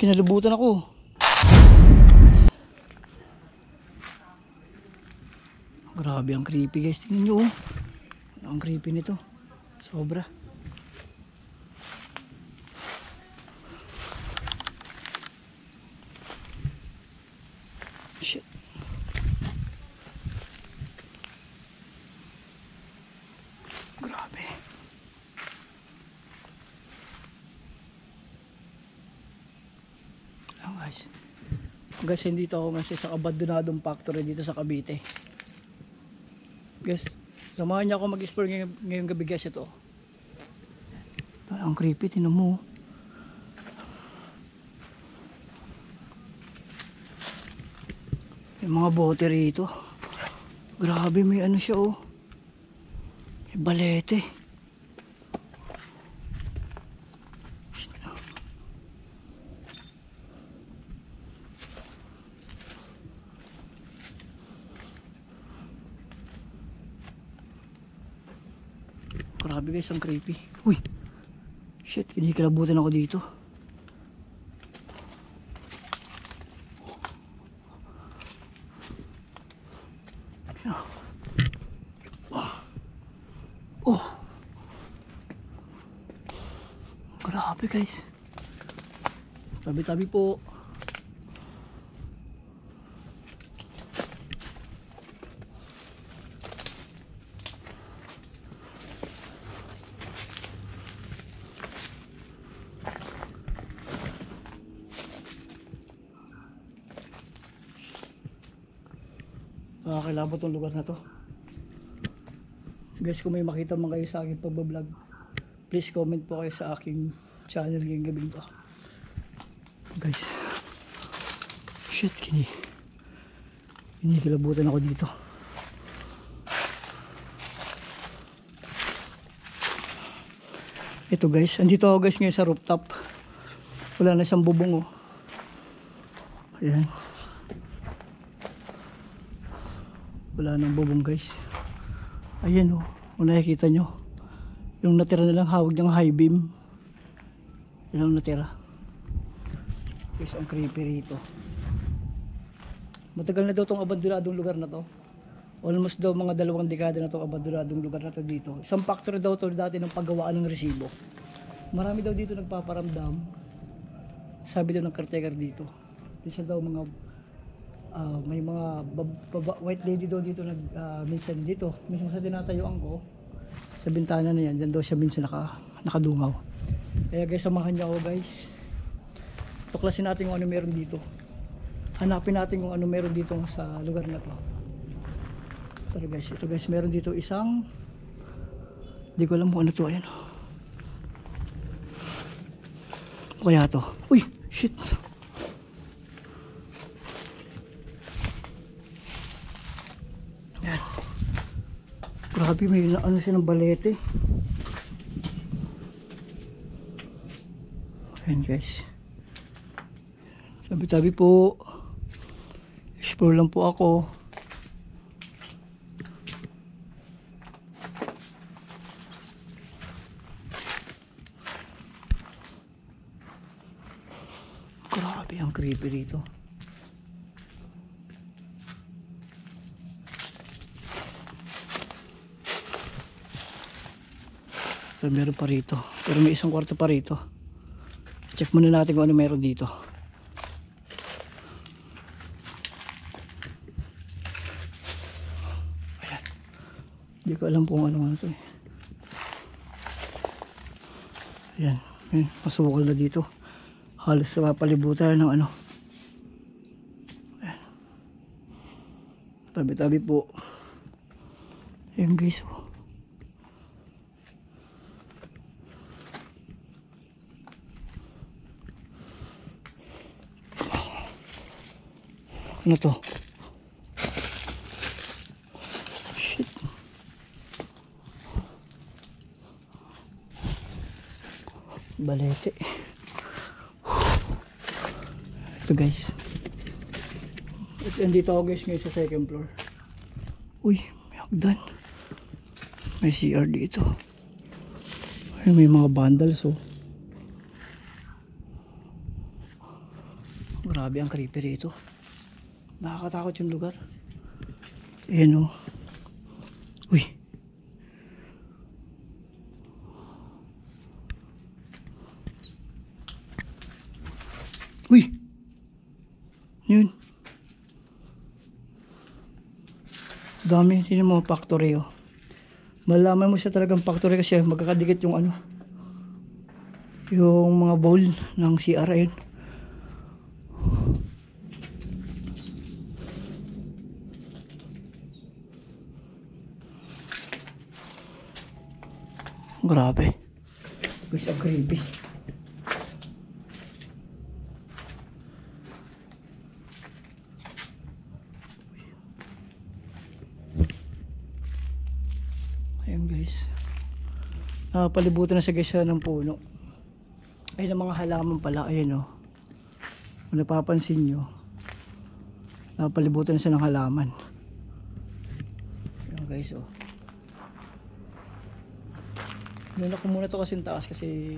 kinalibutan ako. Grabe ang creepy guys. Tingnan nyo oh. Ang creepy nito. Sobra. Shit. Grabe. Ayan guys. Guys, hindi ito ako kasi sa abandonadong factory dito sa Cavite. Guys, samahan niya ako mag-explore ngayong gabi guys ito. Ang creepy, tinan mo. May mga bote rito. Grabe, may ano siya oh. May balete. Grabe guys, ang creepy. Uy, shit, kinikilabutan ako dito. Oh, grabe guys. Tabi-tabi po. Nakakilabot tong lugar na to. Guys, kung may makita man kayo sa aking pagbablog, please comment po kayo sa aking channel ngayong gabing to. Guys, shit, kinikilabutan ako dito. Ito guys, andito ako guys ngayon sa rooftop. Wala na siyang bubong oh. Ayan. Wala nang bubong guys. Ayan oh, kung nakikita nyo, yung natira nilang hawag ng high beam. Yan ang natira. Guys, ang creepy rito. Matagal na daw itong abandonadong lugar na to. Almost daw mga 2 dekada na itong abandonadong lugar na to dito. Isang factory daw to dati ng paggawaan ng resibo. Marami daw dito nagpaparamdam. Sabi daw ng caretaker dito. Isa daw mga may mga white lady daw dito minsan sa tinatayuan ko sa bintana na yan, dyan daw siya minsan nakadungaw. Kaya guys, samahan niyo ako guys, tuklasin natin kung ano meron dito, hanapin natin kung ano meron dito sa lugar na to. Pero guys, ito guys, meron dito isang, di ko alam kung ano to. Ayan kaya to, uy shit. Grabe, may ano siya ng balete. Ayan guys. Tabi-tabi po. Explore lang po ako. Grabe, ang creepy rito. Meron pa rito, pero may isang kwarto pa rito. Check muna natin kung ano meron dito. Ayan, hindi ko alam kung ano ito eh. Ayan, masukal na dito. Halos sa palibutan ng ano. Ayan, tabi-tabi po. Ayan guys oh. Ano to? Shit. Balete. Ito guys. Andito ako guys ngayon sa 2nd floor. Uy, may hagdan. May CR dito. Ay, may mga vandals oh. Grabe ang creepy rito. Nakakatakot yung lugar. Ayan o. Uy. Uy. Yun. Dami. Sino mga factory o. Malaman mo siya talagang factory kasi magkakadikit yung ano. Yung mga bowl ng CR ayun. Grabe. Guys, ang creepy. Ayan guys. Palibutan na sa guys ng puno. Ay, ng mga halaman pala. Ayan o. Kung napapansin nyo, napalibutan na siya ng halaman. Ayan guys o. Inuna ko muna to kasi taas kasi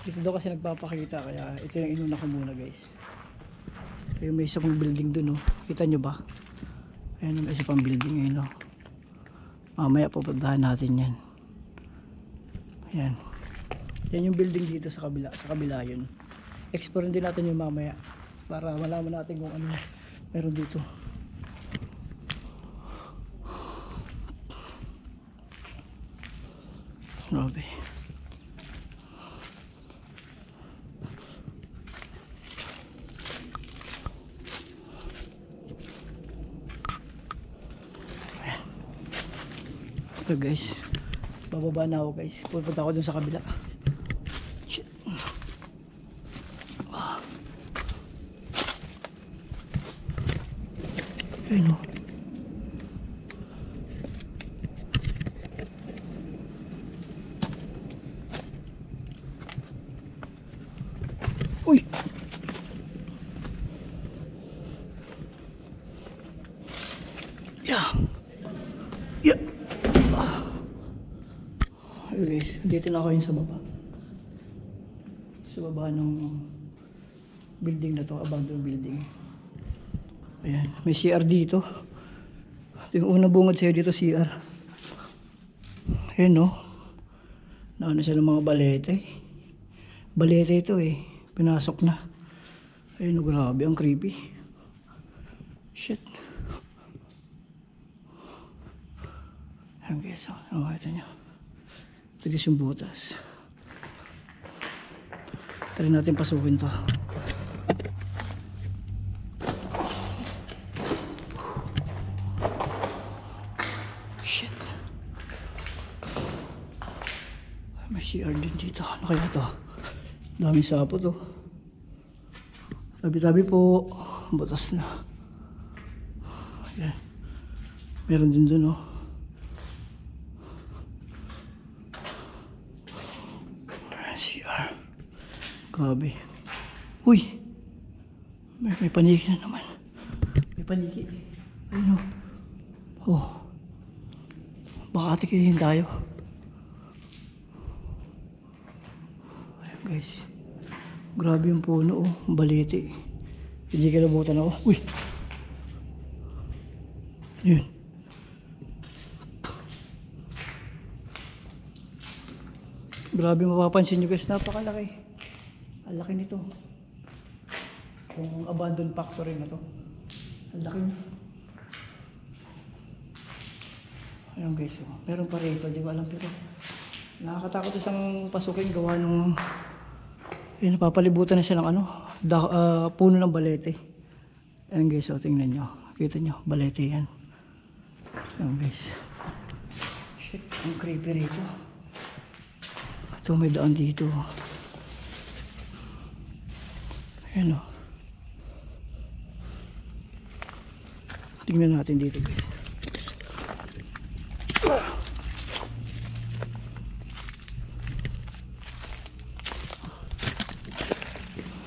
dito daw kasi nagpapakita kaya ito yung inuna ko muna guys. Ayun, may isa pang building dun o. Kita nyo ba? Ayun, may isa pang building ayun o. Mamaya pupuntahan natin yan. Ayan. Yan yung building dito sa kabila. Sa kabila yun. Explore din natin yung mamaya para malaman natin kung ano meron dito. Grabe. So guys, bababa na ako guys. Pupunta ako dun sa kabila. Shit. Ayun o. Uy! Yeah! Yeah! Ayun guys, dito na ako yun sa baba. Sa baba ng building na to, abandoned building. Ayan, may CR dito. Ito yung unang bungad sa'yo dito, CR. Ayan no. Naano siya ng mga balete. Balete ito eh. Pinasok na. Ayun, grabe, ang creepy. Shit. Ayan guys, nakakita nyo. Ito guys yung butas. Try natin pasukin to. Shit. May CR din dito. Ano kaya to? Daming sapo to. Tabi-tabi po. Butas na. Ayan. Meron din dun oh. CR. Grabe. Uy. May paniki na naman. May paniki. Ayun oh. Oh. Baka atikihin tayo. Ayan guys. Grabe yung puno oh. Baliti. Hindi kalabutan ako. Uy. Yun. Grabe mapapansin nyo guys. Napakalaki. Ang laki nito. Yung abandoned factory na to. Ang laki nyo. Ayan guys. Oh. Meron pa rito. Di ba alam pero nakakatakot isang pasukin gawa nung napapalibutan na siya ng ano, puno ng balete. Ayan guys, so tingnan nyo. Kita nyo, balete yan. Ayan guys. Shit, ang creepy rito. Ito may daan dito. Ayan o. Tingnan natin dito guys.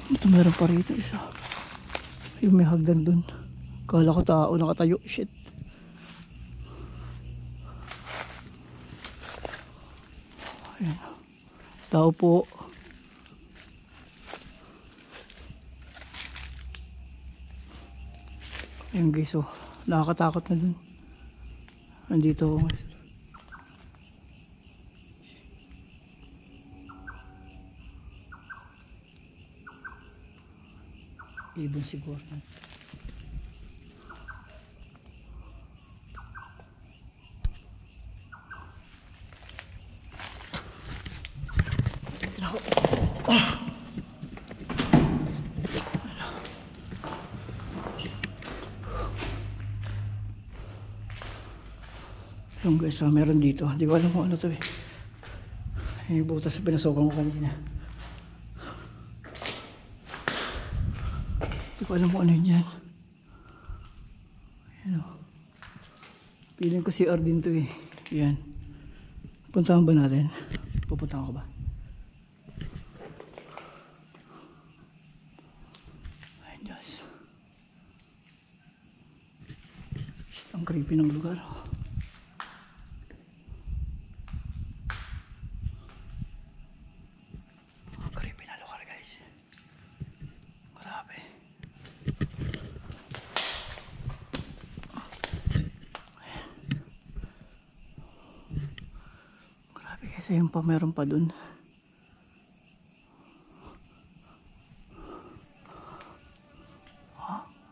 Ito meron pa rito isa. Yung may hagdan dun. Kala ko tao nakatayo. Shit. Ayan. Tao po. Ayun guys, oh. Nakakatakot na dun. Nandito ako. Ibon siguro. Yung guys, meron dito. Hindi ko alam kung ano to eh. Yung butas na pinasukan ko kanina. Hindi ko alam kung ano yun yan. Ayan o. Piling ko CR din to eh. Ayan. Puntahan ba natin? Pupuntahan ko ba? Ayan Diyos. Shit, ang creepy ng lugar. Kasi yung pa meron pa dun.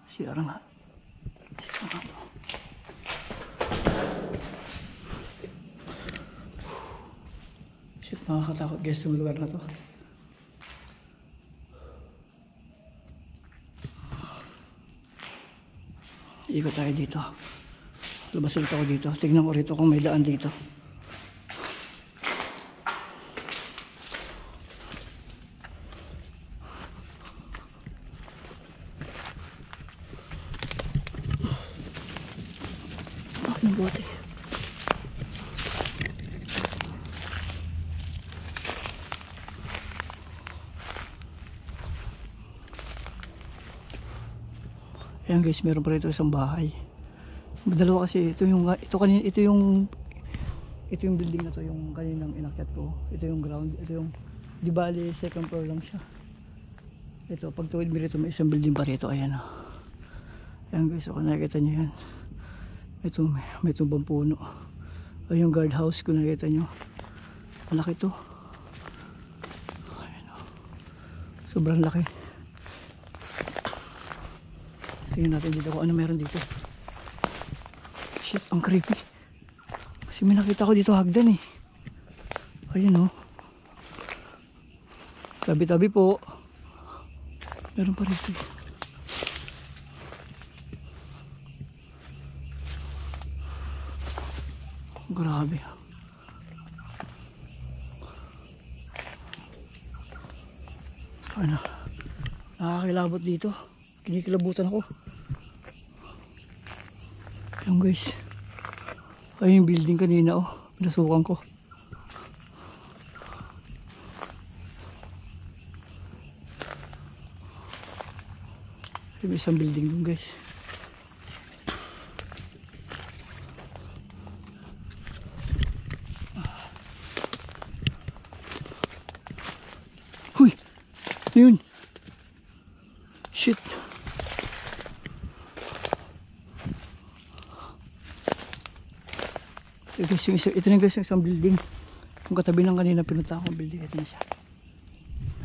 CR nga. CR nga to. Shit, nakakatakot guys yung lugar na to. Ikot tayo dito. Labas ulit ako dito. Tignan ko rito kung may daan dito. Ng bote. Ayan guys, meron pa rito isang bahay. Dalawa kasi ito yung building na to, yung kaninang inakyat ko. Ito yung ground, ito yung di bali second floor lang siya. Ito pag tuwid mo rito may isang building pa rito. Ayan oh. Ayan guys, kung nakikita nyo yan. Ito may tumbang puno. Ay yung guardhouse kung nakita nyo. Malaki to. Ayan o. Sobrang laki. Tingnan natin dito kung ano meron dito. Shit, ang creepy. Kasi may nakita ko dito hagdan eh. Ayan o. Tabi-tabi po. Meron pa rito eh. Grabe. Ano? Nakakilabot dito. Kinikilabutan ako. Ayan guys. Ay yung building kanina oh. Pinasukan ko. May isang building dun guys. Yun. Shit. Ito guys, ito na guys yung isang building. Yung katabi ng kanina pinunta akong building. Ito na siya.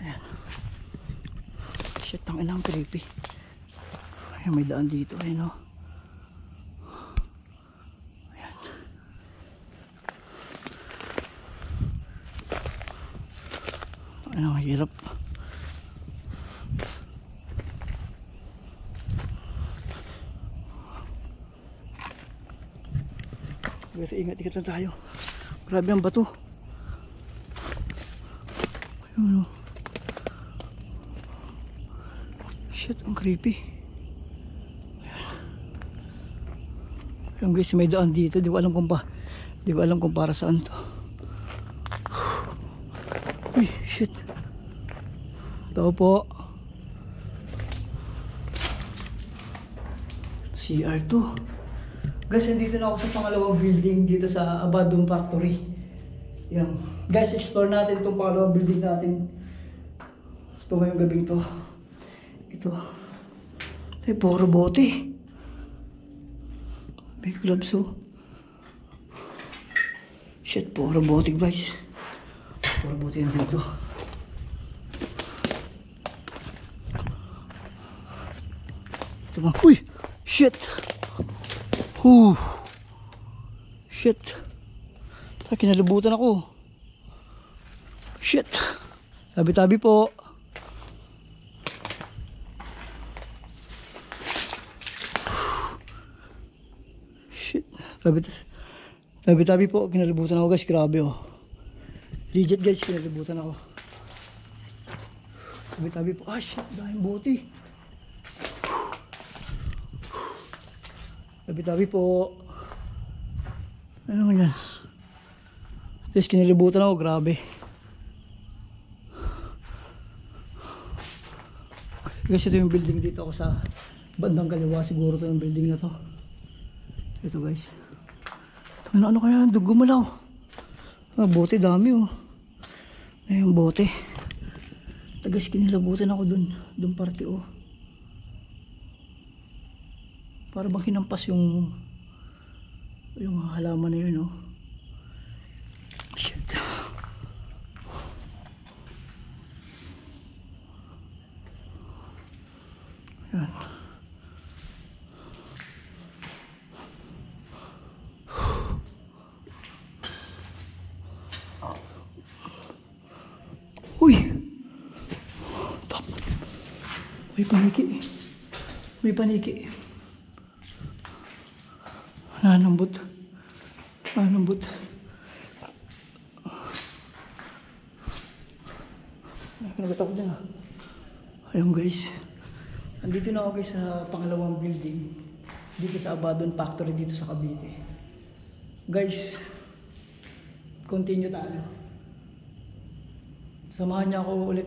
Ayan. Shit, ang inang creepy. Ayan, may daan dito. Ayan o. Ayan. Ayan, ang hirap. Pero ingat-ingat na tayo. Grabe ang bato. Ayun o. Shit, ang creepy. Ayan guys, may daan dito. Di ko alam kung para saan to. Uy, shit. Ito po. CR2. Guys, nandito na ako sa pangalawang building dito sa Abadong Factory. Yan. Guys, explore natin itong pangalawang building natin. Ito ngayong gabing to. Ito. Ito yung puro bote. May gloves oh. Shit po, robotic guys. Robotic yan dito. Ito ba? Uy! Shit! Shit! Kinalibutan ako. Shit! Tabi-tabi po. Shit. Tabi-tabi po. Kinalibutan ako guys. Grabe oh. Legit guys. Kinalibutan ako. Tabi-tabi po. Ah shit. Dahil buti. Tabi-tabi po. Ano nga yan? Tapos kinalibutan ako. Grabe. Guys, ito yung building dito ako sa bandang kaliwa. Siguro ito yung building na to. Ito guys. Ano kaya? Doon gumalaw. Bote dami oh. Ayun bote. Tagas kinilabutan ako dun. Dun parte oh. Para bang hinampas yung halaman na yun oh. Shit. Yan. Uy! May paniki. May paniki. Nanambot. Nanambot. Nagat ako dyan ah. Ayun guys. Andito na ako guys sa pangalawang building. Dito sa Abaddon Factory dito sa Cavite. Guys, continue tayo. Samahan niya ako ulit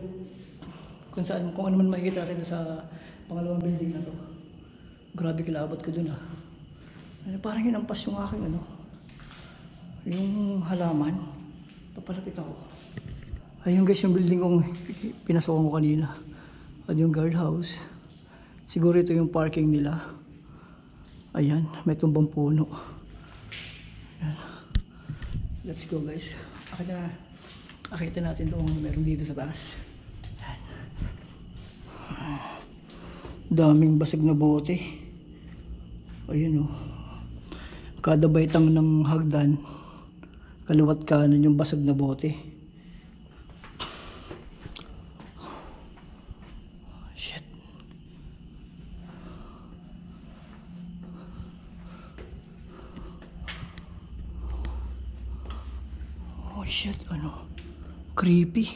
kung ano man makikita rin sa pangalawang building na to. Grabe kilabot ko dun ah. Parang hinampas yung aking yung halaman. Papalapit ako. Ayun guys yung building kong pinasokan ko kanina. At yung guardhouse. Siguro ito yung parking nila. Ayan, may tumbang puno. Ayan. Let's go guys. Akita natin ito kung meron dito sa taas. Ayan. Daming basag na bote. Ayun oh. Kada baitang ng hagdan, kaliwat kanan yung basag na bote. Shit. Oh shit, creepy.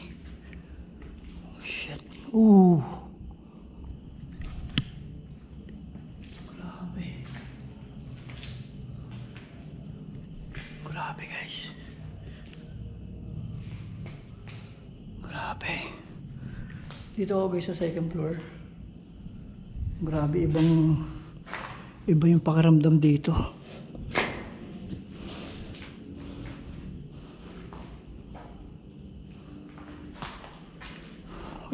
Oh shit. Ooh. Grabe guys. Grabe. Dito ako guys sa second floor. Grabe, iba yung pakiramdam dito.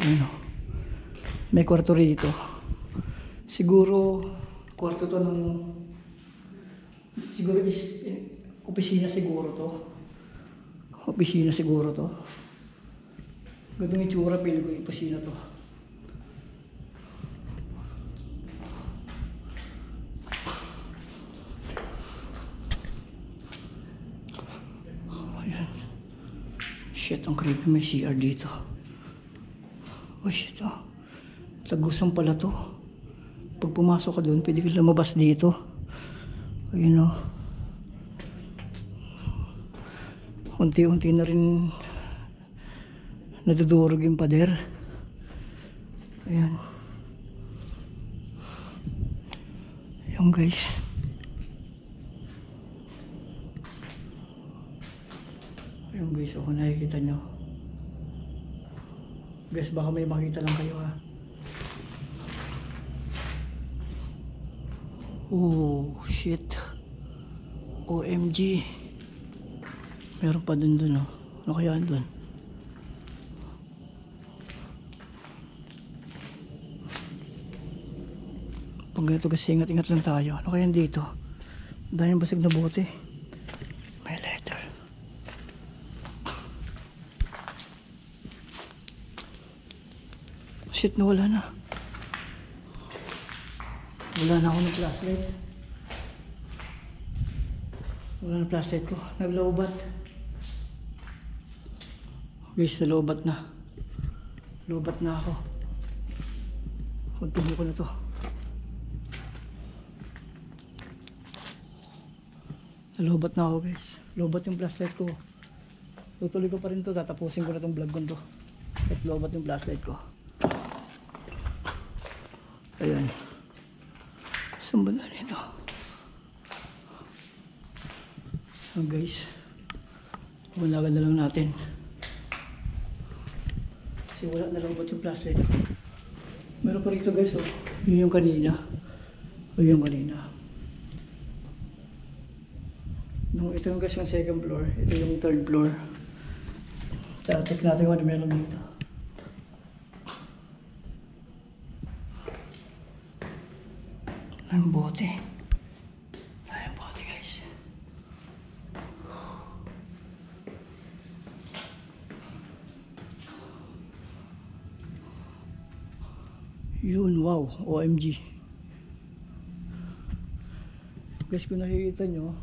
Ano? May kwarto rito. Siguro kwarto to ng siguro is opisina siguro to. Opisina siguro to. Ganitong itsura, pili ko yung opisina to. Ayan. Shit, ang creepy, may CR dito. Oh shit oh. Tagusan pala to. Pag pumasok ka doon, pwede ka lumabas dito. Ayun oh. Unti-unti na rin nadudurog yung pader. Ayan. Ayan guys. Ayan guys, kung nakikita nyo. Guys, baka may makita lang kayo ha. Oh shit. OMG. Meron pa dun oh. Ano kaya dun? Pag ganito kasi ingat-ingat lang tayo. Ano kaya dito? Dahil basag na bote. May letter. Shit, nawala na. Wala na ako ng flashlight. Wala na flashlight ko. Naglaubat. Guys, nalaubat na. Lubat na ako. Magtuloy ko na to. Nalobat na ako guys. Lobat yung flashlight ko. Tutuloy ko pa rin to. Tatapusin ko na tong vlog ko to. At lobat yung flashlight ko. Ayan. Saan ba na nito? So guys. Bunagan na lang natin. Kasi wala na lobat yung flashlight ko. Meron pa rito guys, oh. Yun yung kanina. O yung kanina. Ito yung guys yung second floor. Ito yung third floor. Tsaka check natin kung ano meron dito. Ang bote. Ang bote guys. Yun, wow, OMG. Guys, kung nakikita nyo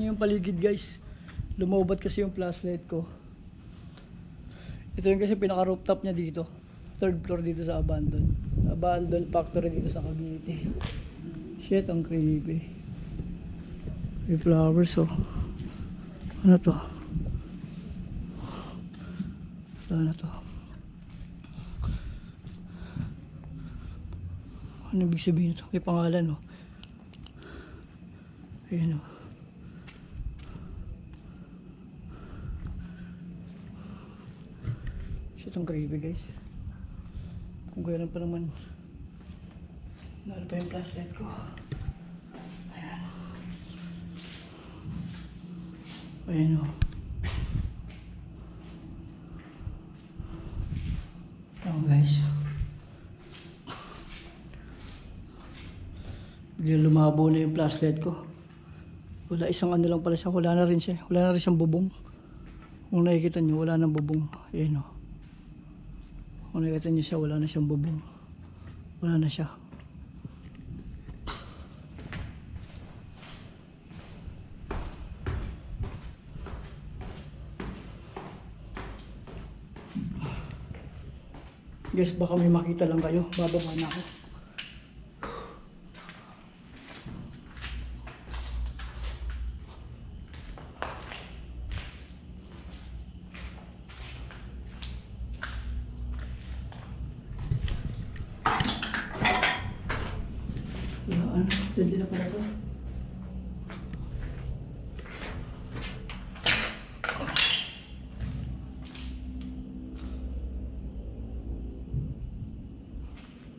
yung paligid guys. Lumobat kasi yung flashlight ko. Ito yung kasi pinaka rooftop niya dito. Third floor dito sa Abandon factory dito sa Cavite. Shit, ang creepy. May flowers, oh. Ano to? Ano to? Ano ibig sabihin ito? May pangalan, oh. Ayan, oh. Shit, ang creepy, guys. Kung kailan pa naman nalo pa yung flashlight ko. Ayan. Ayan, oh. Ito, guys. Biglang lumabo na yung flashlight ko. Wala, isang ano lang pala siya. Wala na rin siya. Wala na rin siyang bubong. Kung nakikita nyo, wala nang bubong. Ayan, o. Kung nakikita nyo siya, wala na siyang bubong. Wala na siya. Guys, baka may makita lang kayo. Bababa na ako. Ano? Hindi na pala ito.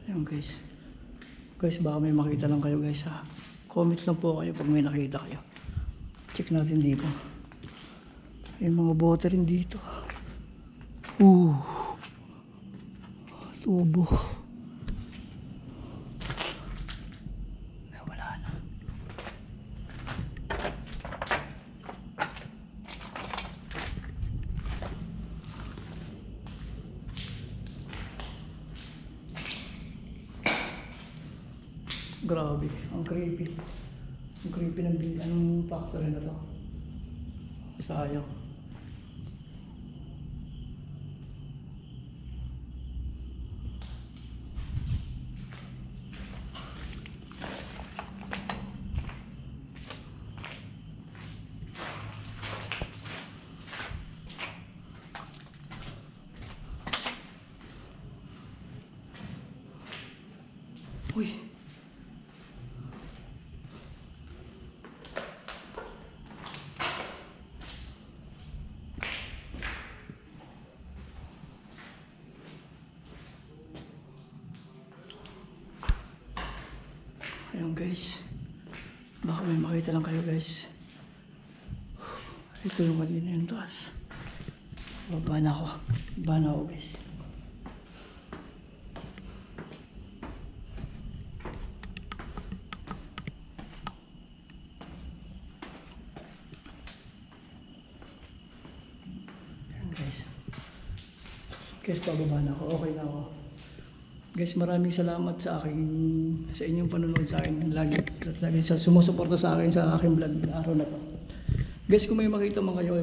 Ayan guys. Guys, baka may makita lang kayo guys ha. Comment lang po kayo pag may nakita kayo. Check natin dito. May mga bote rin dito. Tubo. Wala na. Grabe, ang creepy. Ang creepy ng anong factory na to. Sayang. Uy. Ayun guys. Baka may makita lang kayo guys. Ito yung kanina yung taas. Baba na ako. Baba na ako guys. Guys, pababa na ako. Okay na ako. Guys, maraming salamat sa inyong panonood sa akin. Lagi sa sumusuporta sa akin sa aking vlog araw na to. Guys, kung may makita man kayo,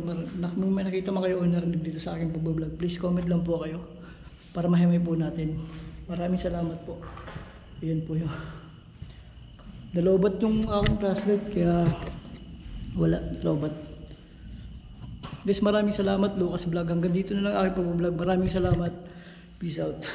may nakita man kayo o narinig dito sa aking pag-vlog, please comment lang po kayo para mahimay po natin. Maraming salamat po. Ayan po yun. Nalobat yung aking flashlight kaya wala, lobat. Guys, maraming salamat. Lucas Vlog. Hanggang dito na lang aking pag-vlog. Maraming salamat. Peace out.